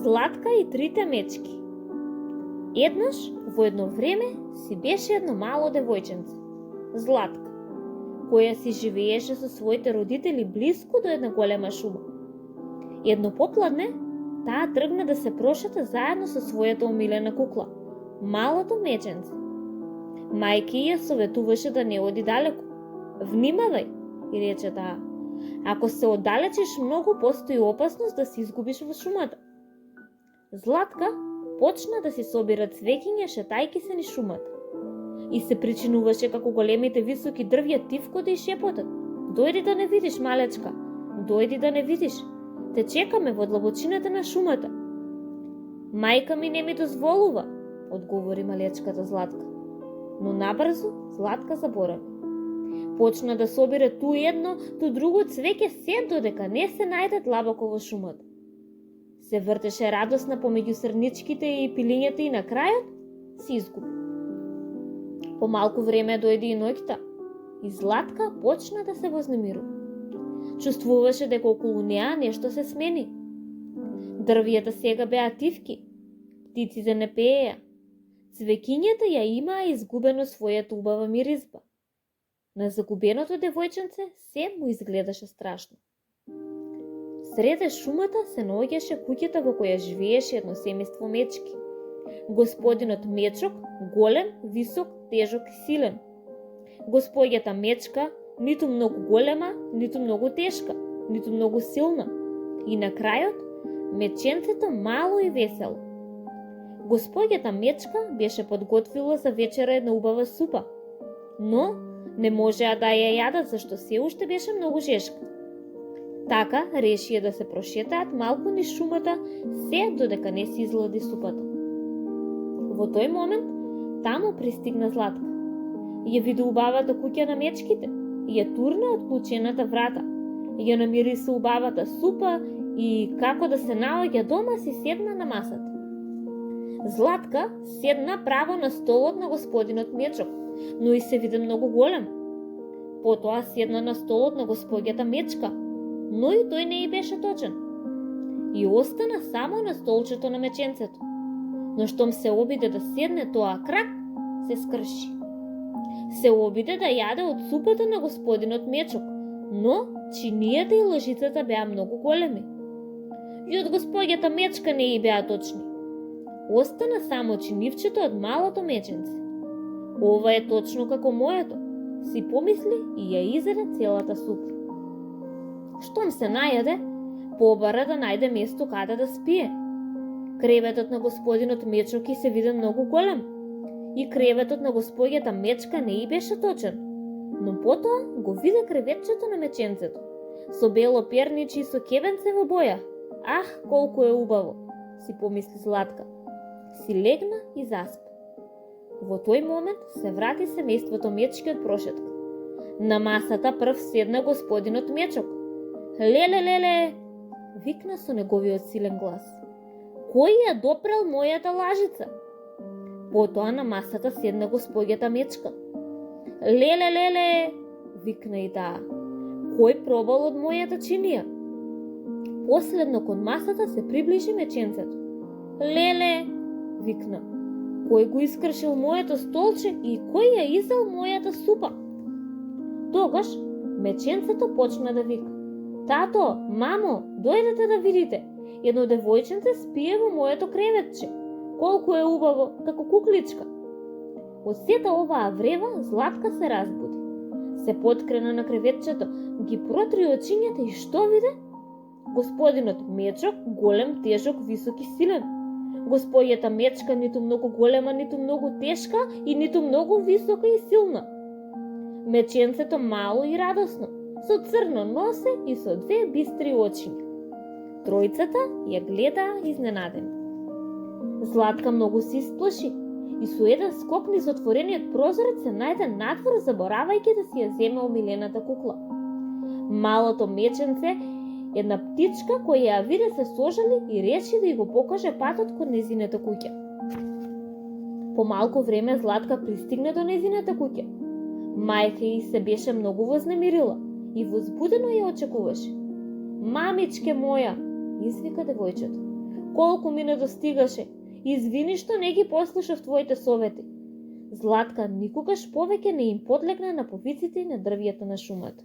Златка и трите мечки. Еднаш, во едно време, си беше едно мало девојченце, Златка, која си живееше со своите родители близко до една голема шума. Едно попладне, таа тргна да се прошета заедно со својата омилена кукла, малото меченце. Мајка ја советуваше да не оди далеку. Внимавај, и рече таа. Ако се оддалечиш многу, постои опасност да се изгубиш во шумата. Златка почна да си собира цвеќиња шетајки се низ шумата. И се причинуваше како големите високи дрвја тивкоде и шепотат. Дојди да не видиш, малечка, дојди да не видиш. Те чекаме во длабочината на шумата. Мајка ми не ми дозволува, одговори малечката Златка. Но набрзо Златка заборави. Почна да собира ту едно, ту друго цвеќе се додека не се најде длабоко во шумата. Се вртеше радосна помеѓу срничките и пилињата и на крајот се изгуби. По малку време дојде и ноќта и Златка почна да се вознемирува. Чувствуваше дека околу неа нешто се смени. Дрвјата сега беа тивки, птиците не пееја, цвеќињата ја имаа изгубено својата убава миризба. На загубеното девојченце се му изгледаше страшно. Среде шумата се наоѓаше куќата во која живееше едно семејство мечки. Господинот Мечок, голем, висок, тежок и силен. Господјата Мечка, ниту многу голема, ниту многу тешка, ниту многу силна. И на крајот, меченцето мало и весело. Господјата Мечка беше подготвила за вечера една убава супа, но не можеа да ја јадат зашто се уште беше многу жешка. Така решија да се прошетаат малку низ шумата се додека не се излади супата. Во тој момент таму пристигна Златка. Ја види убавата куќа на мечките и ја турна од клучената врата. Ја намириса убавата супа и како да се наоѓа дома си седна на масата. Златка седна право на столот на господинот Мечок, но и се виде многу голем. Потоа седна на столот на господјата Мечка, но и тој не и беше точен. И остана само на столчето на меченцето. Но штом се обиде да седне тоа крак, се скрши. Се обиде да јаде од супата на господинот Мечок, но чинијата и лъжицата беа многу големи. И од господјата Мечка не и беа точни. Остана само чинивчето од малото меченце. Ова е точно како моето, си помисли и ја изеде целата супа. Штом се најаде, побара да најде место каде да спие. Креветот на господинот Мечок и се виде многу голем. И креветот на господјата Мечка не и беше точен. Но потоа го виде креветчето на меченцето, со бело перниче и со кебенце во боја. Ах, колку е убаво, си помисли Златка. Си легна и заспа. Во тој момент се врати семејството Мечки од прошетка. На масата прв седна господинот Мечок. Леле, леле, викна со неговиот силен глас. Кој ја допрел мојата лажица? Потоа на масата седна господјата Мечка. Леле, леле, викна и таа. Кој пробал од мојата чинија? Последно кон масата се приближи меченцето. Леле, викна. Кој го искршил моето столче и кој ја изел мојата супа? Тогаш меченцето почна да вика. Тато, мамо, дојдете да видите. Едно девојченце спие во моето креветче. Колку е убаво, како кукличка. Од сета оваа врева, Златка се разбуди. Се поткрена на креветчето, ги протри очињата и што виде? Господинот Мечок, голем, тежок, висок и силен. Господјата Мечка ниту многу голема, ниту многу тешка и ниту многу висока и силна. Меченцето мало и радосно, со црно носе и со две бистри очиња. Тројцата ја гледаа изненадени. Златка многу се исплаши и со еден скок низ отворениот прозорец се најде надвор, заборавајќи да си ја земе омилената кукла. Малото меченце, една птичка која ја виде, се сожали и реши да ја го покаже патот кон незината куќа. По малку време Златка пристигне до незината куќа. Мајка ѝ се беше многу вознемирила и возбудено ја очекуваше. Мамичке моја, извика девојчето. колку ми не достигаше. Извини што не ги послушав твоите совети. Златка никогаш повеќе не им подлегна на повиците на дрвијата на шумата.